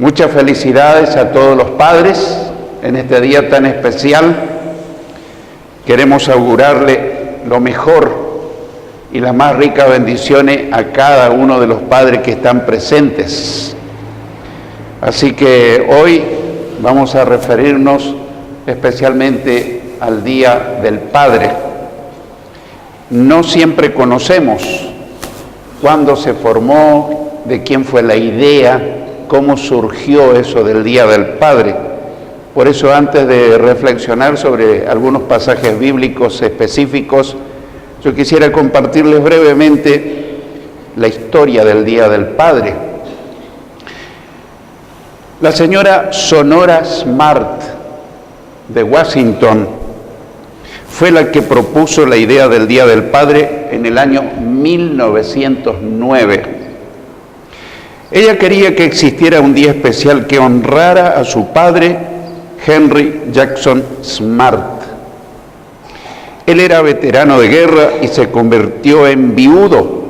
Muchas felicidades a todos los padres en este día tan especial. Queremos augurarle lo mejor y las más ricas bendiciones a cada uno de los padres que están presentes. Así que hoy vamos a referirnos especialmente al Día del Padre. No siempre conocemos cuándo se formó, de quién fue la idea, cómo surgió eso del Día del Padre. Por eso, antes de reflexionar sobre algunos pasajes bíblicos específicos, yo quisiera compartirles brevemente la historia del Día del Padre. La señora Sonora Smart de Washington fue la que propuso la idea del Día del Padre en el año 1909. Ella quería que existiera un día especial que honrara a su padre, Henry Jackson Smart. Él era veterano de guerra y se convirtió en viudo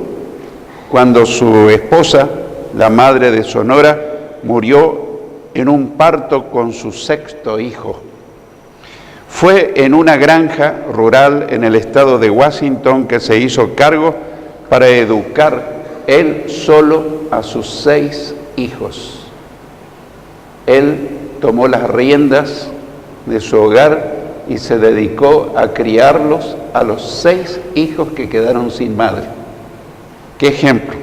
cuando su esposa, la madre de Sonora, murió en un parto con su sexto hijo. Fue en una granja rural en el estado de Washington que se hizo cargo para educar él solo a sus 6 hijos. Él tomó las riendas de su hogar y se dedicó a criarlos a los 6 hijos que quedaron sin madre. ¡Qué ejemplo!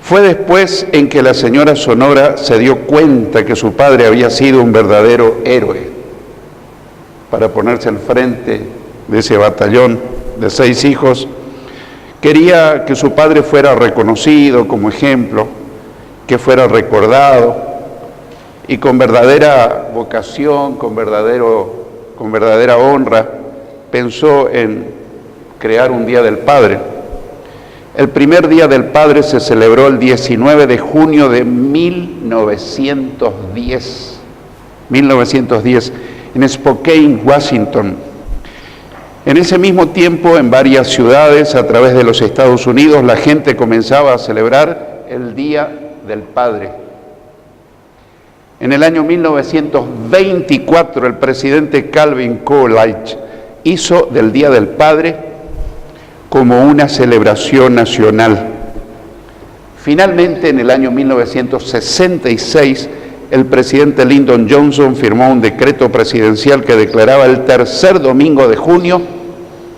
Fue después en que la señora Sonora se dio cuenta que su padre había sido un verdadero héroe. Para ponerse al frente de ese batallón de 6 hijos, quería que su padre fuera reconocido como ejemplo, que fuera recordado y con verdadera vocación, con verdadera honra, pensó en crear un Día del Padre. El primer Día del Padre se celebró el 19 de junio de 1910 en Spokane, Washington. En ese mismo tiempo, en varias ciudades a través de los Estados Unidos, la gente comenzaba a celebrar el Día del Padre. En el año 1924, el presidente Calvin Coolidge hizo del Día del Padre como una celebración nacional. Finalmente, en el año 1966, el presidente Lyndon Johnson firmó un decreto presidencial que declaraba el tercer domingo de junio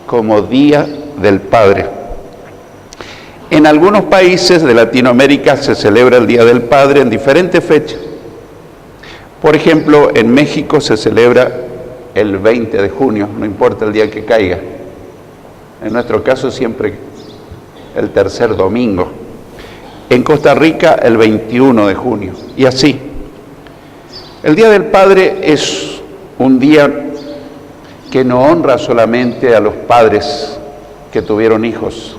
como Día del Padre. En algunos países de Latinoamérica se celebra el Día del Padre en diferentes fechas. Por ejemplo, en México se celebra el 20 de junio, no importa el día que caiga. En nuestro caso siempre el tercer domingo. En Costa Rica el 21 de junio y así. El Día del Padre es un día que no honra solamente a los padres que tuvieron hijos,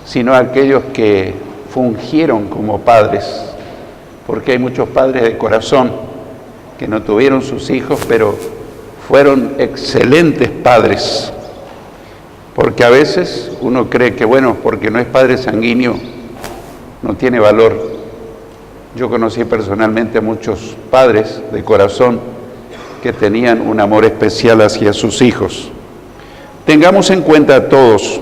sino a aquellos que fungieron como padres, porque hay muchos padres de corazón que no tuvieron sus hijos, pero fueron excelentes padres, porque a veces uno cree que, bueno, porque no es padre sanguíneo, no tiene valor. Yo conocí personalmente a muchos padres de corazón que tenían un amor especial hacia sus hijos. Tengamos en cuenta a todos,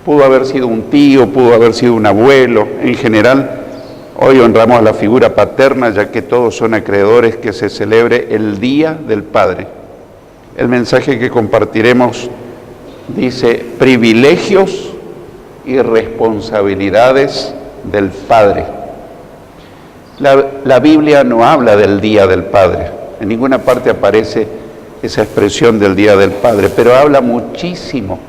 pudo haber sido un tío, pudo haber sido un abuelo, en general, hoy honramos a la figura paterna, ya que todos son acreedores que se celebre el Día del Padre. El mensaje que compartiremos dice: privilegios y responsabilidades del Padre. La Biblia no habla del Día del Padre, en ninguna parte aparece esa expresión del Día del Padre, pero habla muchísimo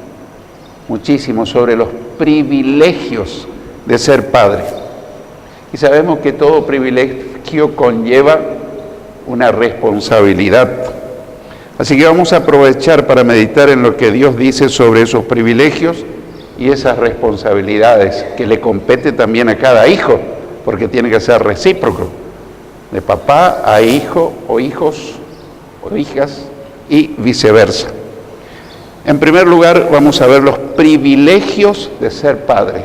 sobre los privilegios de ser padre. Y sabemos que todo privilegio conlleva una responsabilidad. Así que vamos a aprovechar para meditar en lo que Dios dice sobre esos privilegios y esas responsabilidades que le compete también a cada hijo, porque tiene que ser recíproco, de papá a hijo o hijos o hijas y viceversa. En primer lugar, vamos a ver los privilegios de ser padre,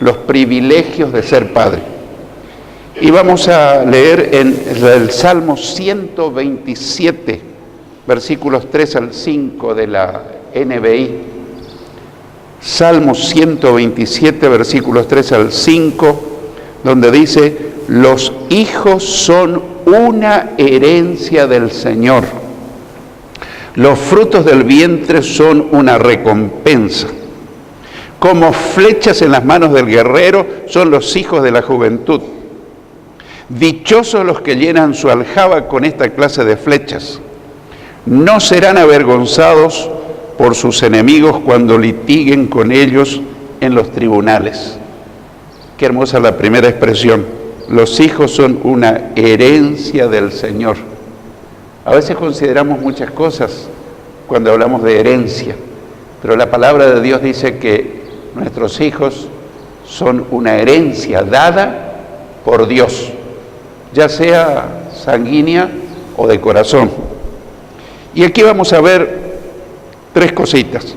los privilegios de ser padre. Y vamos a leer en el Salmo 127, versículos 3 al 5 de la NBI. Salmo 127, versículos 3 al 5, donde dice: los hijos son una herencia del Señor, los frutos del vientre son una recompensa. Como flechas en las manos del guerrero son los hijos de la juventud. Dichosos los que llenan su aljaba con esta clase de flechas. No serán avergonzados por sus enemigos cuando litiguen con ellos en los tribunales. Qué hermosa la primera expresión. Los hijos son una herencia del Señor. A veces consideramos muchas cosas cuando hablamos de herencia, pero la palabra de Dios dice que nuestros hijos son una herencia dada por Dios, ya sea sanguínea o de corazón. Y aquí vamos a ver tres cositas.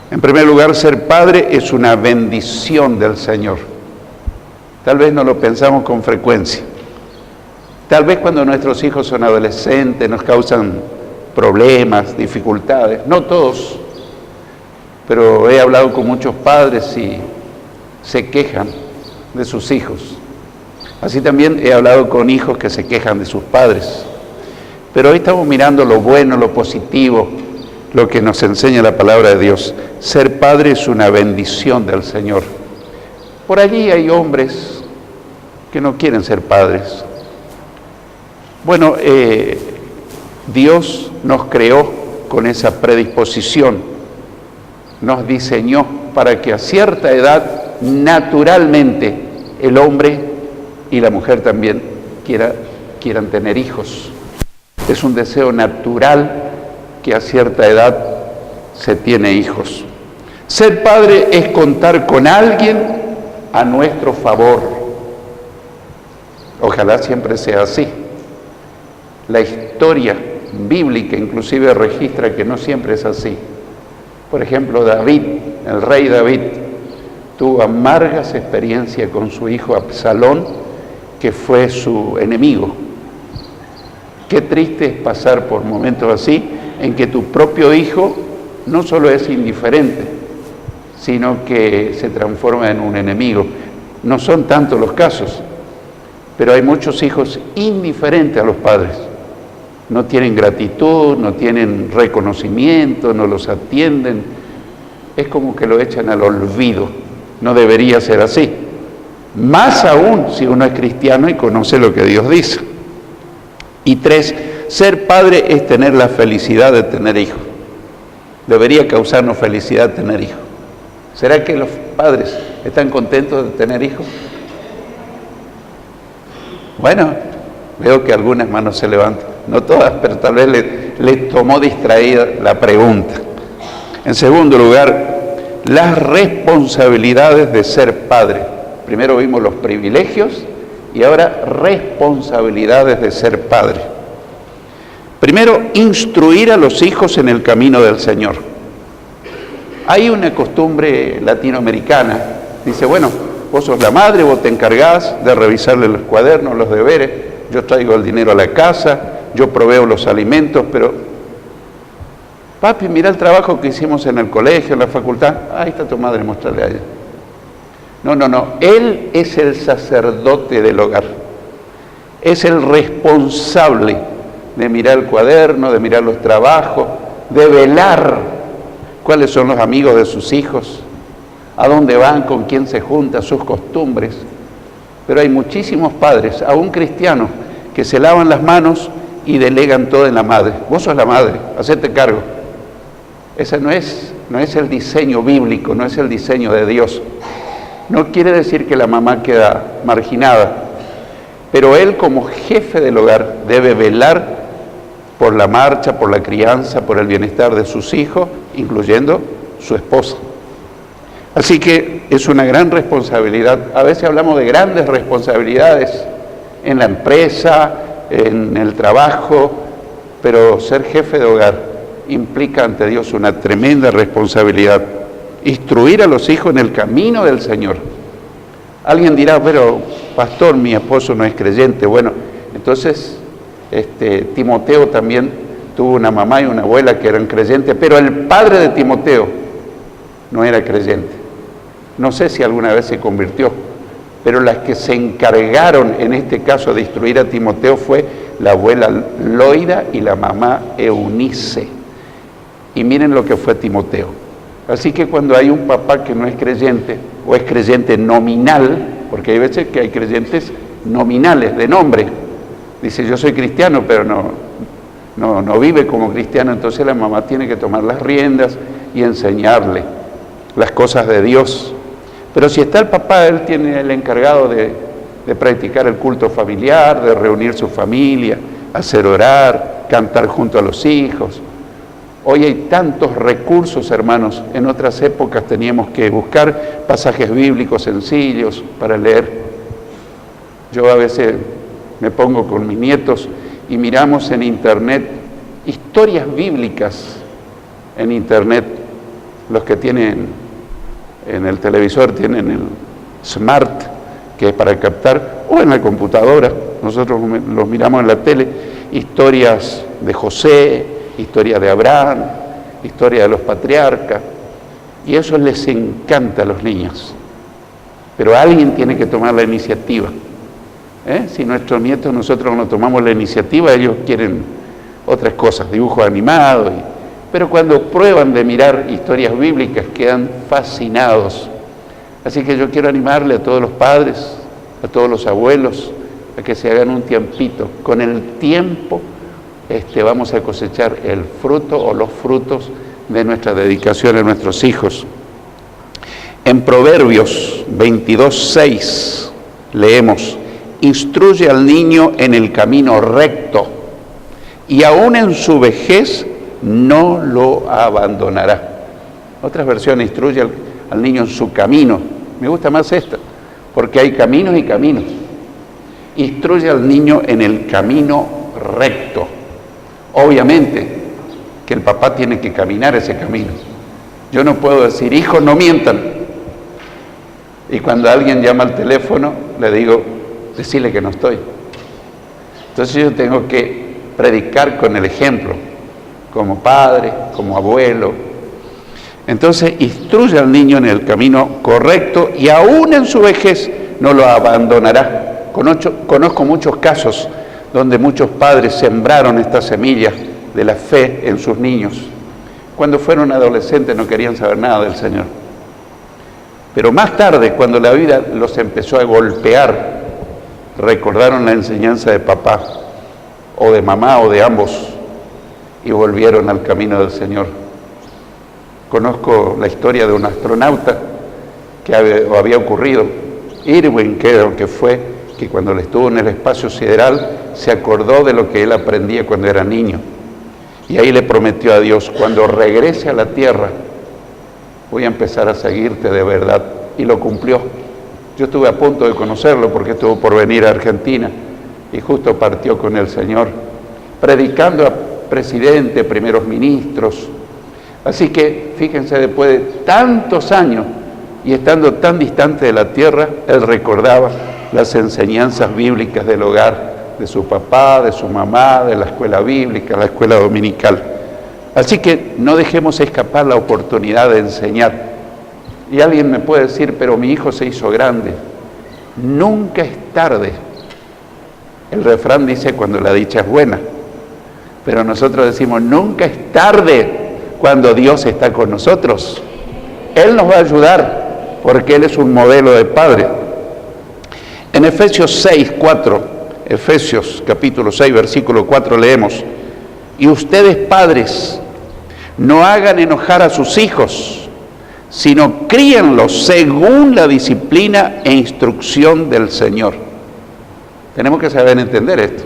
En primer lugar, ser padre es una bendición del Señor. Tal vez no lo pensamos con frecuencia. Tal vez cuando nuestros hijos son adolescentes nos causan problemas, dificultades. No todos, pero he hablado con muchos padres y se quejan de sus hijos. Así también he hablado con hijos que se quejan de sus padres. Pero hoy estamos mirando lo bueno, lo positivo, lo que nos enseña la palabra de Dios. Ser padre es una bendición del Señor. Por allí hay hombres que no quieren ser padres. Bueno, Dios nos creó con esa predisposición, nos diseñó para que a cierta edad, naturalmente, el hombre y la mujer también quieran tener hijos. Es un deseo natural que a cierta edad se tiene hijos. Ser padre es contar con alguien a nuestro favor. Ojalá siempre sea así. La historia bíblica inclusive registra que no siempre es así. Por ejemplo, David, el rey David, tuvo amargas experiencias con su hijo Absalón, que fue su enemigo. Qué triste es pasar por momentos así, en que tu propio hijo no solo es indiferente, sino que se transforma en un enemigo. No son tantos los casos, pero hay muchos hijos indiferentes a los padres. No tienen gratitud, no tienen reconocimiento, no los atienden. Es como que lo echan al olvido. No debería ser así. Más aún si uno es cristiano y conoce lo que Dios dice. Y 3, ser padre es tener la felicidad de tener hijos. Debería causarnos felicidad tener hijos. ¿Será que los padres están contentos de tener hijos? Bueno, veo que algunas manos se levantan. No todas, pero tal vez les tomó distraída la pregunta. En segundo lugar, las responsabilidades de ser padre. Primero vimos los privilegios y ahora responsabilidades de ser padre. Primero, instruir a los hijos en el camino del Señor. Hay una costumbre latinoamericana, dice, bueno, vos sos la madre, vos te encargás de revisarle los cuadernos, los deberes, yo traigo el dinero a la casa, yo proveo los alimentos, pero papi, mira el trabajo que hicimos en el colegio, en la facultad. Ahí está tu madre, mostrarle a ella. No, él es el sacerdote del hogar, es el responsable de mirar el cuaderno, de mirar los trabajos, de velar cuáles son los amigos de sus hijos, a dónde van, con quién se junta, sus costumbres. Pero hay muchísimos padres, aún cristianos, que se lavan las manos y delegan todo en la madre. Vos sos la madre, hacete cargo. Ese no es el diseño bíblico, no es el diseño de Dios. No quiere decir que la mamá queda marginada, pero él como jefe del hogar debe velar por la marcha, por la crianza, por el bienestar de sus hijos, incluyendo su esposa. Así que es una gran responsabilidad. A veces hablamos de grandes responsabilidades en la empresa, en el trabajo, pero ser jefe de hogar implica ante Dios una tremenda responsabilidad. Instruir a los hijos en el camino del Señor. Alguien dirá, pero pastor, mi esposo no es creyente. Bueno, entonces Timoteo también tuvo una mamá y una abuela que eran creyentes, pero el padre de Timoteo no era creyente. No sé si alguna vez se convirtió, pero las que se encargaron en este caso de instruir a Timoteo fue la abuela Loida y la mamá Eunice. Y miren lo que fue Timoteo. Así que cuando hay un papá que no es creyente, o es creyente nominal, porque hay veces que hay creyentes nominales, de nombre, dice yo soy cristiano, pero no vive como cristiano, entonces la mamá tiene que tomar las riendas y enseñarle las cosas de Dios. Pero si está el papá, él tiene el encargado de practicar el culto familiar, de reunir su familia, hacer orar, cantar junto a los hijos. Hoy hay tantos recursos, hermanos. En otras épocas teníamos que buscar pasajes bíblicos sencillos para leer. Yo a veces me pongo con mis nietos y miramos en internet historias bíblicas en internet. Los que tienen en el televisor tienen el Smart, que es para captar, o en la computadora. Nosotros los miramos en la tele, historias de José, historia de Abraham, historia de los patriarcas, y eso les encanta a los niños. Pero alguien tiene que tomar la iniciativa. Si nuestros nietos, nosotros no tomamos la iniciativa, ellos quieren otras cosas, dibujos animados, pero cuando prueban de mirar historias bíblicas quedan fascinados. Así que yo quiero animarle a todos los padres, a todos los abuelos, a que se hagan un tiempito. Con el tiempo vamos a cosechar el fruto o los frutos de nuestra dedicación a nuestros hijos. En Proverbios 22:6 leemos: instruye al niño en el camino recto, y aún en su vejez no lo abandonará. Otras versiones, instruye al niño en su camino. Me gusta más esta, porque hay caminos y caminos. Instruye al niño en el camino recto. Obviamente que el papá tiene que caminar ese camino. Yo no puedo decir, hijos, no mientan. Y cuando alguien llama al teléfono, le digo, decirle que no estoy. Entonces yo tengo que predicar con el ejemplo, como padre, como abuelo. Entonces instruye al niño en el camino correcto y aún en su vejez no lo abandonará. Conozco muchos casos donde muchos padres sembraron esta semilla de la fe en sus niños. Cuando fueron adolescentes no querían saber nada del Señor. Pero más tarde, cuando la vida los empezó a golpear, recordaron la enseñanza de papá, o de mamá, o de ambos, y volvieron al camino del Señor. Conozco la historia de un astronauta que había ocurrido, Irwin, creo que fue, que cuando él estuvo en el espacio sideral se acordó de lo que él aprendía cuando era niño. Y ahí le prometió a Dios, cuando regrese a la tierra, voy a empezar a seguirte de verdad. Y lo cumplió. Yo estuve a punto de conocerlo porque estuvo por venir a Argentina y justo partió con el Señor, predicando a presidentes, primeros ministros. Así que, fíjense, después de tantos años y estando tan distante de la tierra, él recordaba las enseñanzas bíblicas del hogar, de su papá, de su mamá, de la escuela bíblica, la escuela dominical. Así que no dejemos escapar la oportunidad de enseñar. Y alguien me puede decir, pero mi hijo se hizo grande. Nunca es tarde. El refrán dice cuando la dicha es buena, pero nosotros decimos nunca es tarde cuando Dios está con nosotros. Él nos va a ayudar porque Él es un modelo de padre. En Efesios 6:4, Efesios capítulo 6, versículo 4 leemos: y ustedes padres, no hagan enojar a sus hijos, sino críenlos según la disciplina e instrucción del Señor. Tenemos que saber entender esto,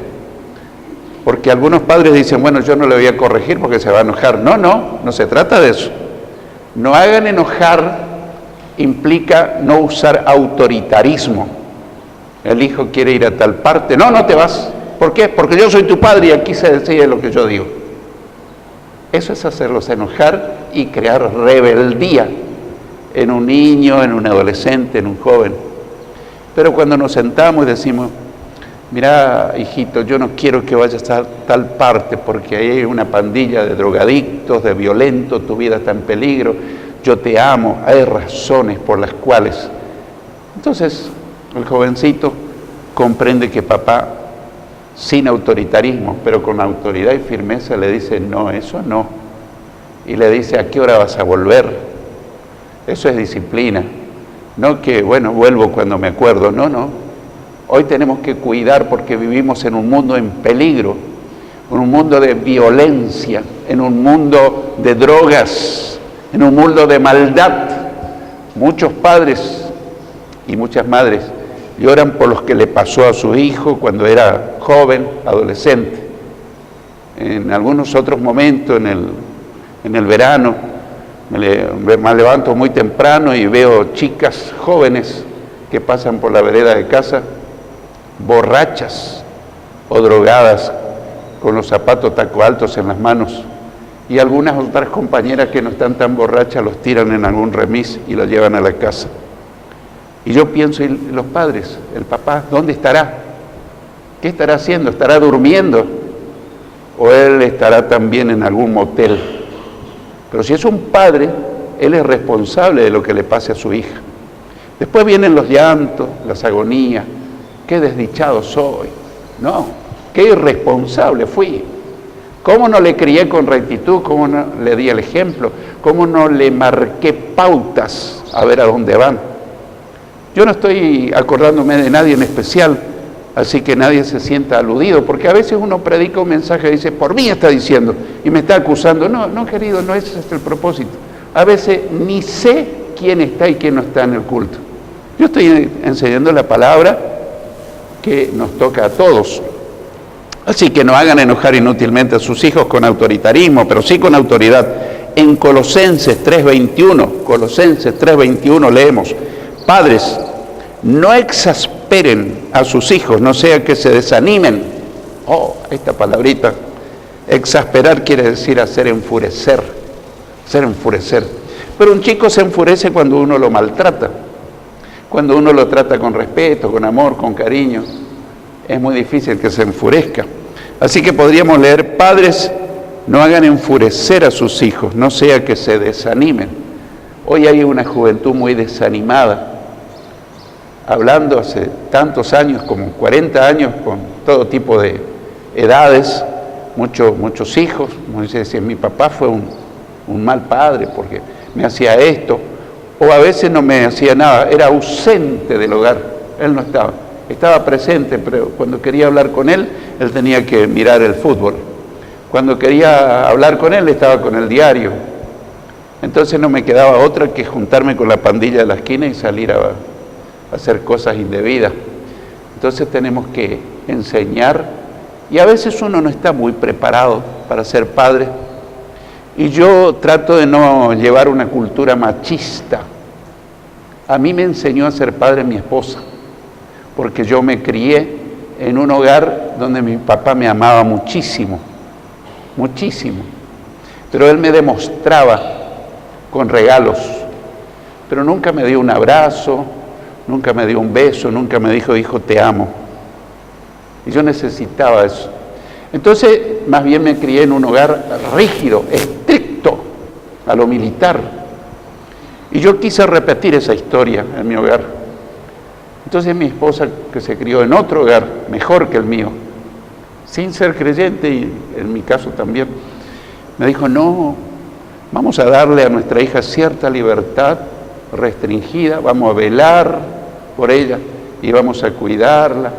porque algunos padres dicen, bueno, yo no le voy a corregir porque se va a enojar. No se trata de eso. No hagan enojar implica no usar autoritarismo. El hijo quiere ir a tal parte, no te vas. ¿Por qué? Porque yo soy tu padre y aquí se decide lo que yo digo. Eso es hacerlos enojar y crear rebeldía en un niño, en un adolescente, en un joven. Pero cuando nos sentamos y decimos, mirá, hijito, yo no quiero que vayas a tal parte porque ahí hay una pandilla de drogadictos, de violentos, tu vida está en peligro, yo te amo, hay razones por las cuales. Entonces, el jovencito comprende que papá, sin autoritarismo, pero con autoridad y firmeza, le dice, no, eso no. Y le dice, ¿a qué hora vas a volver? Eso es disciplina. No que, bueno, vuelvo cuando me acuerdo. No, no. Hoy tenemos que cuidar porque vivimos en un mundo en peligro, en un mundo de violencia, en un mundo de drogas, en un mundo de maldad. Muchos padres y muchas madres lloran por lo que le pasó a su hijo cuando era joven, adolescente. En algunos otros momentos, en el verano, me levanto muy temprano y veo chicas jóvenes que pasan por la vereda de casa, borrachas o drogadas, con los zapatos taco altos en las manos, y algunas otras compañeras que no están tan borrachas los tiran en algún remis y los llevan a la casa. Y yo pienso, ¿y los padres? ¿El papá dónde estará? ¿Qué estará haciendo? ¿Estará durmiendo? ¿O él estará también en algún motel? Pero si es un padre, él es responsable de lo que le pase a su hija. Después vienen los llantos, las agonías. Qué desdichado soy. No, qué irresponsable fui. ¿Cómo no le crié con rectitud? ¿Cómo no le di el ejemplo? ¿Cómo no le marqué pautas a ver a dónde van? Yo no estoy acordándome de nadie en especial, así que nadie se sienta aludido, porque a veces uno predica un mensaje y dice, por mí está diciendo, y me está acusando. No, no, querido, no ese es el propósito. A veces ni sé quién está y quién no está en el culto. Yo estoy enseñando la palabra que nos toca a todos. Así que no hagan enojar inútilmente a sus hijos con autoritarismo, pero sí con autoridad. En Colosenses 3:21 leemos, padres, no exasperen a sus hijos, no sea que se desanimen. Oh, esta palabrita, exasperar quiere decir hacer enfurecer, Pero un chico se enfurece cuando uno lo maltrata, cuando uno lo trata con respeto, con amor, con cariño. Es muy difícil que se enfurezca. Así que podríamos leer, padres, no hagan enfurecer a sus hijos, no sea que se desanimen. Hoy hay una juventud muy desanimada, hablando hace tantos años, como 40 años, con todo tipo de edades, muchos hijos. Muchos decían, mi papá fue un mal padre porque me hacía esto, o a veces no me hacía nada, era ausente del hogar, él no estaba presente, pero cuando quería hablar con él tenía que mirar el fútbol. Cuando quería hablar con él, estaba con el diario. Entonces no me quedaba otra que juntarme con la pandilla de la esquina y salir a hacer cosas indebidas. Entonces tenemos que enseñar, y a veces uno no está muy preparado para ser padre, y yo trato de no llevar una cultura machista. A mí me enseñó a ser padre mi esposa, porque yo me crié en un hogar donde mi papá me amaba muchísimo, muchísimo, pero él me demostraba con regalos, pero nunca me dio un abrazo, nunca me dio un beso, nunca me dijo, hijo, te amo. Y yo necesitaba eso. Entonces, más bien me crié en un hogar rígido, estricto, a lo militar. Y yo quise repetir esa historia en mi hogar. Entonces mi esposa, que se crió en otro hogar, mejor que el mío, sin ser creyente, y en mi caso también, me dijo, no, vamos a darle a nuestra hija cierta libertad restringida, vamos a velar por ella y vamos a cuidarla.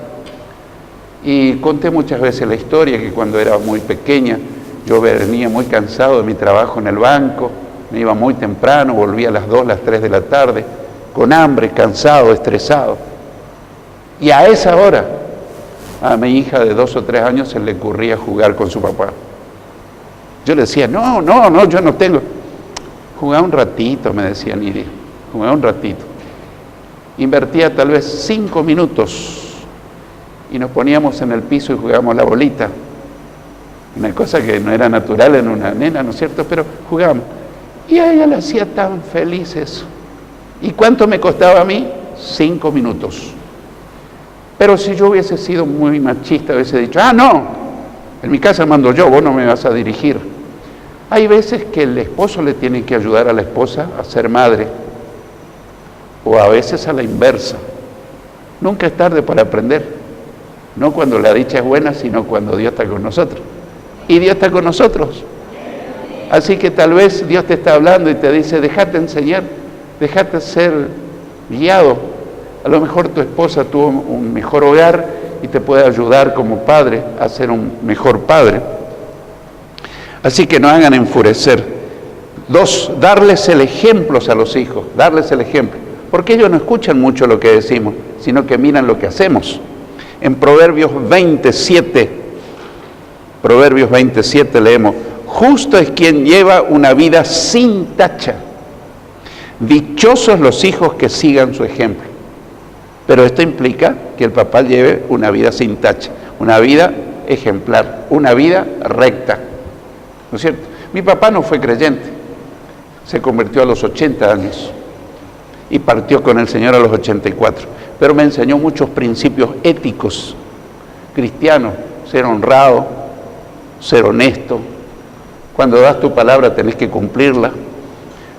Y conté muchas veces la historia, que cuando era muy pequeña, yo venía muy cansado de mi trabajo en el banco, me iba muy temprano, volvía a las 2, las 3 de la tarde, con hambre, cansado, estresado. Y a esa hora, a mi hija de 2 o 3 años se le ocurría jugar con su papá. Yo le decía, no, yo no tengo. Jugá un ratito, me decía Nidia, jugá un ratito. Invertía tal vez 5 minutos y nos poníamos en el piso y jugábamos la bolita. Una cosa que no era natural en una nena, ¿no es cierto? Pero jugábamos. Y a ella le hacía tan feliz eso. ¿Y cuánto me costaba a mí? 5 minutos. Pero si yo hubiese sido muy machista, hubiese dicho, no, en mi casa mando yo, vos no me vas a dirigir. Hay veces que el esposo le tiene que ayudar a la esposa a ser madre, o a veces a la inversa. Nunca es tarde para aprender, no cuando la dicha es buena, sino cuando Dios está con nosotros. Y Dios está con nosotros. Así que tal vez Dios te está hablando y te dice, déjate enseñar, déjate ser guiado. A lo mejor tu esposa tuvo un mejor hogar y te puede ayudar como padre a ser un mejor padre. Así que no hagan enfurecer. 2, darles el ejemplo a los hijos, darles el ejemplo. Porque ellos no escuchan mucho lo que decimos, sino que miran lo que hacemos. En Proverbios 27 leemos, justo es quien lleva una vida sin tacha. Dichosos los hijos que sigan su ejemplo. Pero esto implica que el papá lleve una vida sin tacha, una vida ejemplar, una vida recta. ¿No es cierto? Mi papá no fue creyente, se convirtió a los 80 años y partió con el Señor a los 84, pero me enseñó muchos principios éticos cristianos, ser honrado, ser honesto, cuando das tu palabra tenés que cumplirla,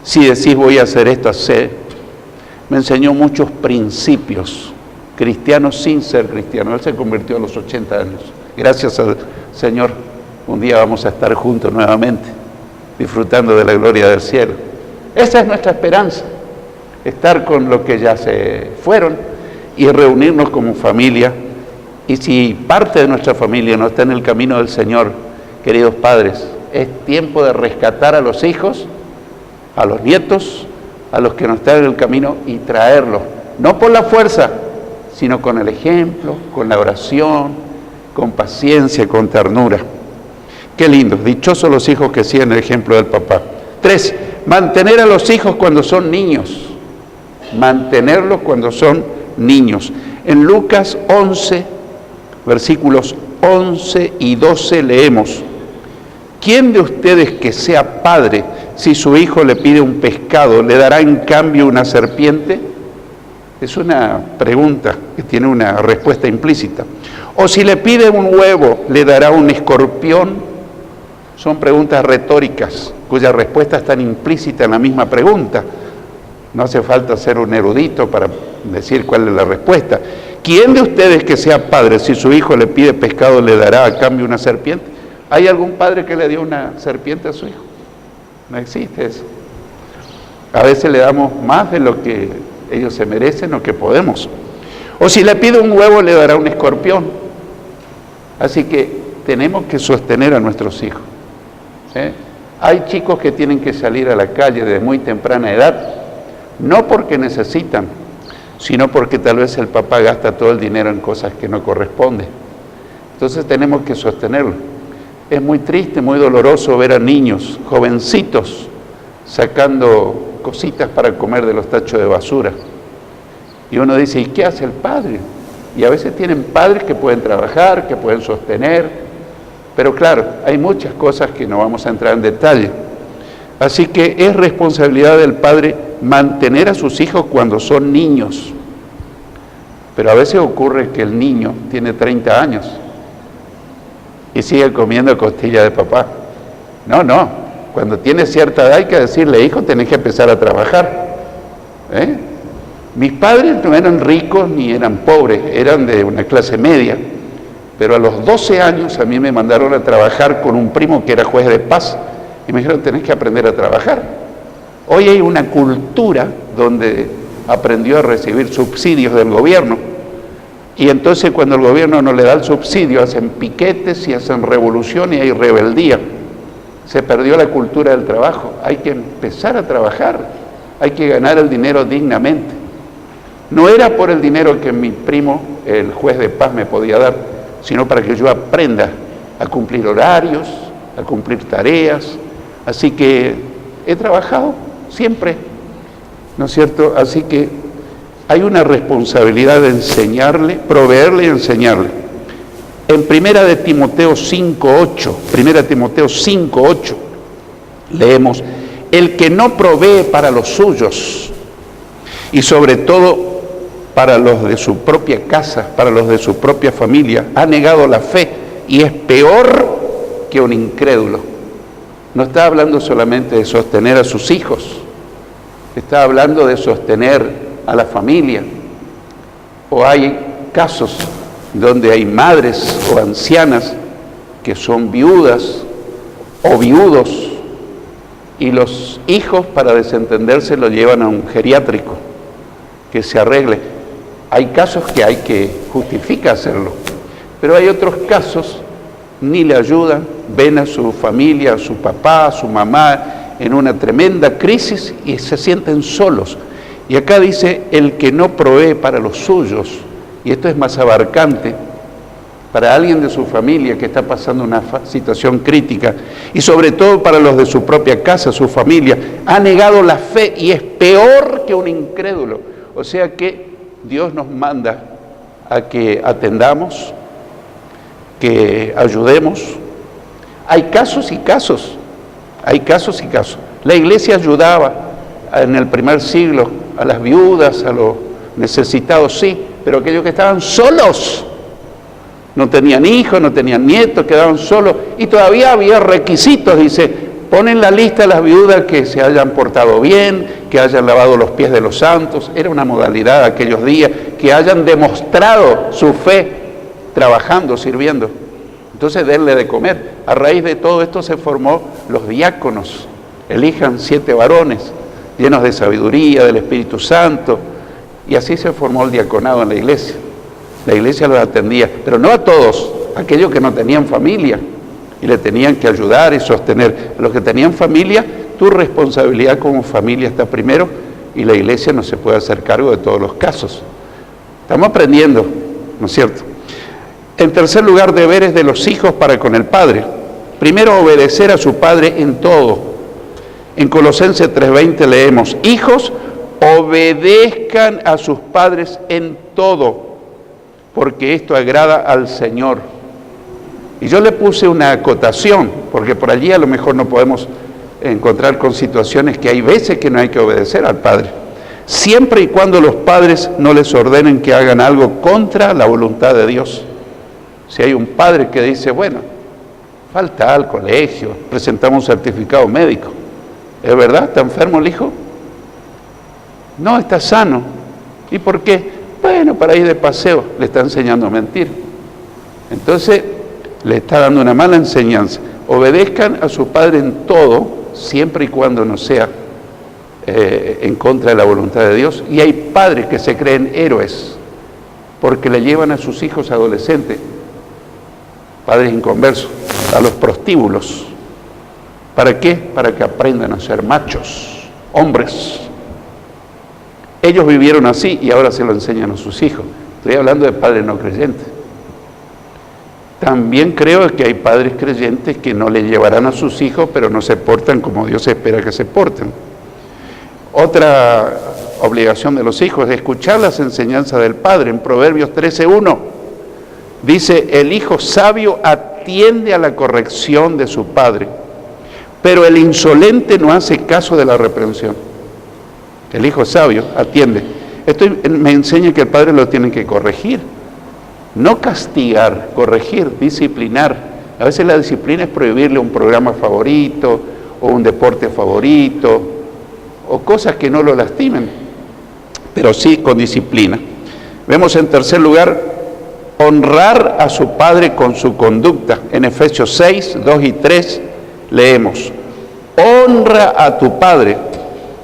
si decís voy a hacer esto, hacé. Me enseñó muchos principios cristianos sin ser cristiano. Él se convirtió a los 80 años. Gracias al Señor, un día vamos a estar juntos nuevamente, disfrutando de la gloria del cielo. Esa es nuestra esperanza, estar con los que ya se fueron y reunirnos como familia. Y si parte de nuestra familia no está en el camino del Señor, queridos padres, es tiempo de rescatar a los hijos, a los nietos, a los que no están en el camino y traerlos, no por la fuerza, sino con el ejemplo, con la oración, con paciencia, con ternura. Qué lindo, dichosos los hijos que siguen el ejemplo del papá. 3, mantener a los hijos cuando son niños, mantenerlos cuando son niños. En Lucas 11, versículos 11 y 12 leemos, ¿quién de ustedes que sea padre, si su hijo le pide un pescado, le dará en cambio una serpiente? Es una pregunta que tiene una respuesta implícita. O si le pide un huevo, ¿le dará un escorpión? Son preguntas retóricas, cuya respuesta está implícita en la misma pregunta. No hace falta ser un erudito para decir cuál es la respuesta. ¿Quién de ustedes que sea padre, si su hijo le pide pescado, le dará a cambio una serpiente? ¿Hay algún padre que le dio una serpiente a su hijo? No existe eso. A veces le damos más de lo que ellos se merecen o que podemos. O si le pide un huevo, le dará un escorpión. Así que tenemos que sostener a nuestros hijos. Hay chicos que tienen que salir a la calle desde muy temprana edad, no porque necesitan, sino porque tal vez el papá gasta todo el dinero en cosas que no corresponden. Entonces tenemos que sostenerlo. Es muy triste, muy doloroso ver a niños, jovencitos, sacando cositas para comer de los tachos de basura. Y uno dice, ¿y qué hace el padre? Y a veces tienen padres que pueden trabajar, que pueden sostener, pero claro, hay muchas cosas que no vamos a entrar en detalle. Así que es responsabilidad del padre mantener a sus hijos cuando son niños. Pero a veces ocurre que el niño tiene 30 años y sigue comiendo costilla de papá. No, cuando tiene cierta edad hay que decirle, hijo, tenés que empezar a trabajar. Mis padres no eran ricos ni eran pobres, eran de una clase media, pero a los 12 años a mí me mandaron a trabajar con un primo que era juez de paz y me dijeron, tenés que aprender a trabajar. Hoy hay una cultura donde aprendió a recibir subsidios del gobierno. Y entonces cuando el gobierno no le da el subsidio, hacen piquetes y hacen revolución y hay rebeldía. Se perdió la cultura del trabajo. Hay que empezar a trabajar, hay que ganar el dinero dignamente. No era por el dinero que mi primo, el juez de paz, me podía dar, sino para que yo aprenda a cumplir horarios, a cumplir tareas. Así que he trabajado siempre, ¿no es cierto? Así que hay una responsabilidad de enseñarle, proveerle y enseñarle. En Primera de Timoteo 5:8, leemos, el que no provee para los suyos y sobre todo para los de su propia casa, para los de su propia familia. Ha negado la fe y es peor que un incrédulo. No está hablando solamente de sostener a sus hijos, está hablando de sostener a la familia. O hay casos donde hay madres o ancianas que son viudas o viudos y los hijos, para desentenderse, lo llevan a un geriátrico que se arregle. Hay casos que hay que justificar hacerlo, pero hay otros casos ni le ayudan, ven a su familia, a su papá, a su mamá en una tremenda crisis y se sienten solos. Y acá dice, el que no provee para los suyos, y esto es más abarcante, para alguien de su familia que está pasando una situación crítica, y sobre todo para los de su propia casa, su familia, ha negado la fe y es peor que un incrédulo. O sea que Dios nos manda a que atendamos, que ayudemos. Hay casos y casos, hay casos y casos. La iglesia ayudaba en el primer siglo a las viudas, a los necesitados, sí, pero aquellos que estaban solos, no tenían hijos, no tenían nietos, quedaban solos, y todavía había requisitos, dice, ponen la lista de las viudas que se hayan portado bien, que hayan lavado los pies de los santos, era una modalidad de aquellos días, que hayan demostrado su fe trabajando, sirviendo. Entonces denle de comer. A raíz de todo esto se formó los diáconos. Elijan 7 varones llenos de sabiduría, del Espíritu Santo, y así se formó el diaconado en la iglesia. La iglesia los atendía, pero no a todos, aquellos que no tenían familia y le tenían que ayudar y sostener. Los que tenían familia, tu responsabilidad como familia está primero y la iglesia no se puede hacer cargo de todos los casos. Estamos aprendiendo, ¿no es cierto? En tercer lugar, deberes de los hijos para con el padre. Primero, obedecer a su padre en todo. En Colosenses 3:20 leemos, hijos, obedezcan a sus padres en todo, porque esto agrada al Señor. Y yo le puse una acotación, porque por allí a lo mejor no podemos encontrar con situaciones que hay veces que no hay que obedecer al padre. Siempre y cuando los padres no les ordenen que hagan algo contra la voluntad de Dios. Si hay un padre que dice, bueno, falta al colegio, presentamos un certificado médico. ¿Es verdad? ¿Está enfermo el hijo? No, está sano. ¿Y por qué? Bueno, para ir de paseo, le está enseñando a mentir. Entonces, le está dando una mala enseñanza. Obedezcan a su padre en todo, siempre y cuando no sea en contra de la voluntad de Dios. Y hay padres que se creen héroes, porque le llevan a sus hijos adolescentes, padres inconversos, a los prostíbulos. ¿Para qué? Para que aprendan a ser machos, hombres. Ellos vivieron así y ahora se lo enseñan a sus hijos. Estoy hablando de padres no creyentes. También creo que hay padres creyentes que no le llevarán a sus hijos, pero no se portan como Dios espera que se porten. Otra obligación de los hijos es escuchar las enseñanzas del padre. En Proverbios 13:1 dice, el hijo sabio atiende a la corrección de su padre, pero el insolente no hace caso de la reprensión. El hijo sabio atiende. Esto me enseña que el padre lo tiene que corregir. No castigar, corregir, disciplinar. A veces la disciplina es prohibirle un programa favorito o un deporte favorito o cosas que no lo lastimen, pero sí con disciplina. Vemos en tercer lugar, honrar a su padre con su conducta. En Efesios 6, 2 y 3 leemos, honra a tu padre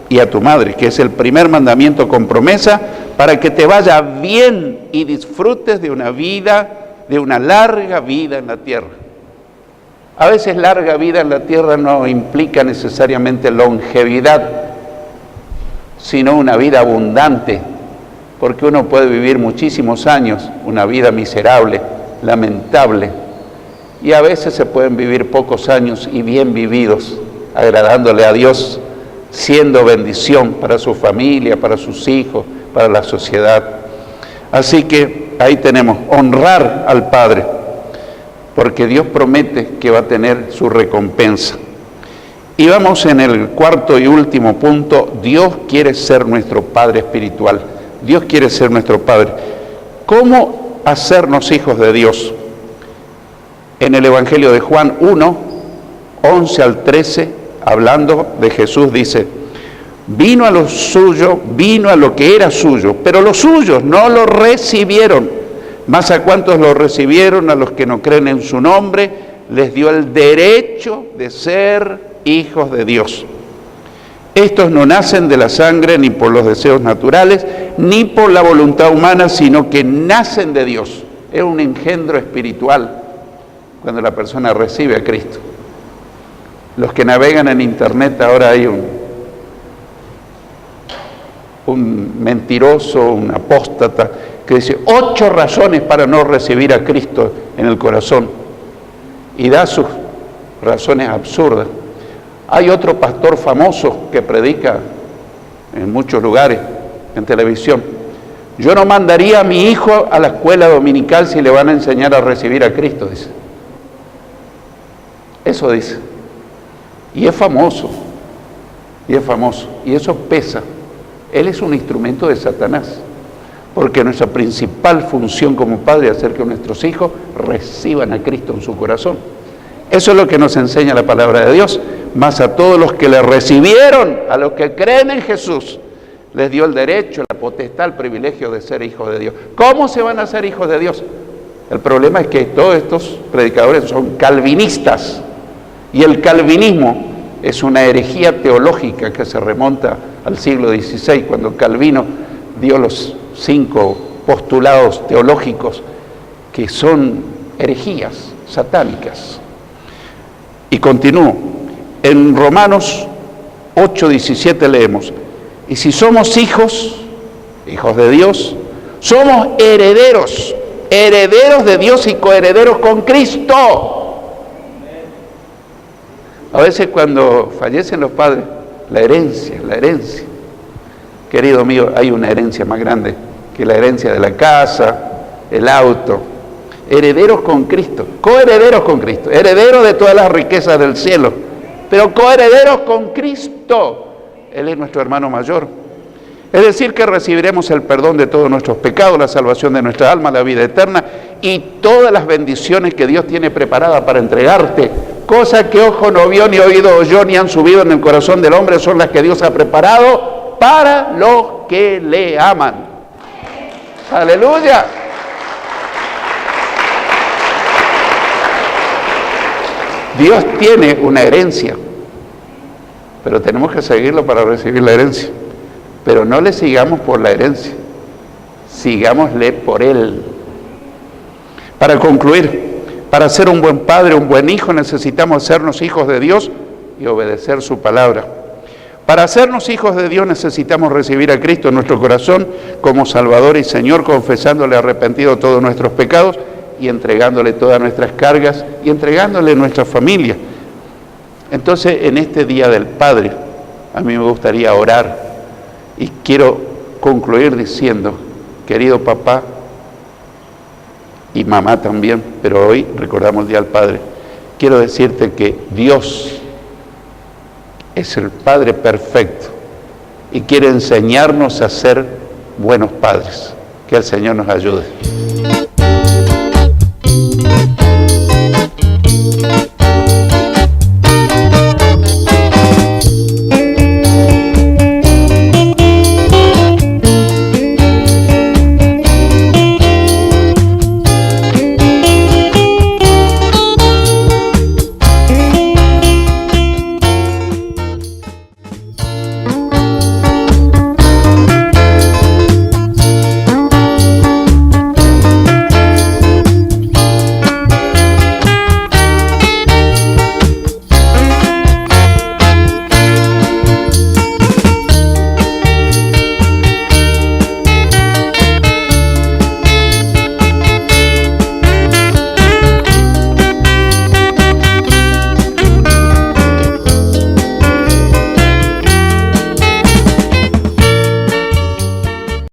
y a tu madre, que es el primer mandamiento con promesa, para que te vaya bien y disfrutes de una larga vida en la tierra. A veces larga vida en la tierra no implica necesariamente longevidad, sino una vida abundante, porque uno puede vivir muchísimos años, una vida miserable, lamentable, y a veces se pueden vivir pocos años y bien vividos, agradándole a Dios, siendo bendición para su familia, para sus hijos, para la sociedad. Así que ahí tenemos, honrar al Padre, porque Dios promete que va a tener su recompensa. Y vamos en el cuarto y último punto, Dios quiere ser nuestro Padre espiritual. Dios quiere ser nuestro Padre. ¿Cómo hacernos hijos de Dios? En el Evangelio de Juan 1, 11 al 13, hablando de Jesús, dice: vino a lo suyo, vino a lo que era suyo, pero los suyos no lo recibieron. Mas a cuantos lo recibieron, a los que no creen en su nombre, les dio el derecho de ser hijos de Dios. Estos no nacen de la sangre, ni por los deseos naturales, ni por la voluntad humana, sino que nacen de Dios. Es un engendro espiritual cuando la persona recibe a Cristo. Los que navegan en internet, ahora hay un mentiroso, un apóstata, que dice 8 razones para no recibir a Cristo en el corazón, y da sus razones absurdas. Hay otro pastor famoso que predica en muchos lugares, en televisión: yo no mandaría a mi hijo a la escuela dominical si le van a enseñar a recibir a Cristo, dice. Eso dice. Y es famoso, y eso pesa. Él es un instrumento de Satanás, porque nuestra principal función como padre es hacer que nuestros hijos reciban a Cristo en su corazón. Eso es lo que nos enseña la palabra de Dios. Mas a todos los que le recibieron, a los que creen en Jesús, les dio el derecho, la potestad, el privilegio de ser hijos de Dios. ¿Cómo se van a ser hijos de Dios? El problema es que todos estos predicadores son calvinistas, y el calvinismo es una herejía teológica que se remonta al siglo XVI, cuando Calvino dio los 5 postulados teológicos que son herejías satánicas. Y continúo. En Romanos 8:17 leemos: y si somos hijos de Dios, somos herederos de Dios y coherederos con Cristo. A veces cuando fallecen los padres, la herencia. Querido mío, hay una herencia más grande que la herencia de la casa, el auto. Herederos con Cristo, coherederos con Cristo, herederos de todas las riquezas del cielo, pero coherederos con Cristo. Él es nuestro hermano mayor. Es decir, que recibiremos el perdón de todos nuestros pecados, la salvación de nuestra alma, la vida eterna y todas las bendiciones que Dios tiene preparadas para entregarte. Cosa que ojo no vio, ni oído oyó, ni han subido en el corazón del hombre, son las que Dios ha preparado para los que le aman. ¡Aleluya! Dios tiene una herencia, pero tenemos que seguirlo para recibir la herencia. Pero no le sigamos por la herencia, sigámosle por Él. Para concluir, para ser un buen padre, un buen hijo, necesitamos hacernos hijos de Dios y obedecer su palabra. Para hacernos hijos de Dios necesitamos recibir a Cristo en nuestro corazón como Salvador y Señor, confesándole arrepentido todos nuestros pecados y entregándole todas nuestras cargas y entregándole nuestra familia. Entonces, en este Día del Padre, a mí me gustaría orar y quiero concluir diciendo: querido papá y mamá también, pero hoy recordamos el Día del Padre, quiero decirte que Dios es el Padre perfecto y quiere enseñarnos a ser buenos padres. Que el Señor nos ayude.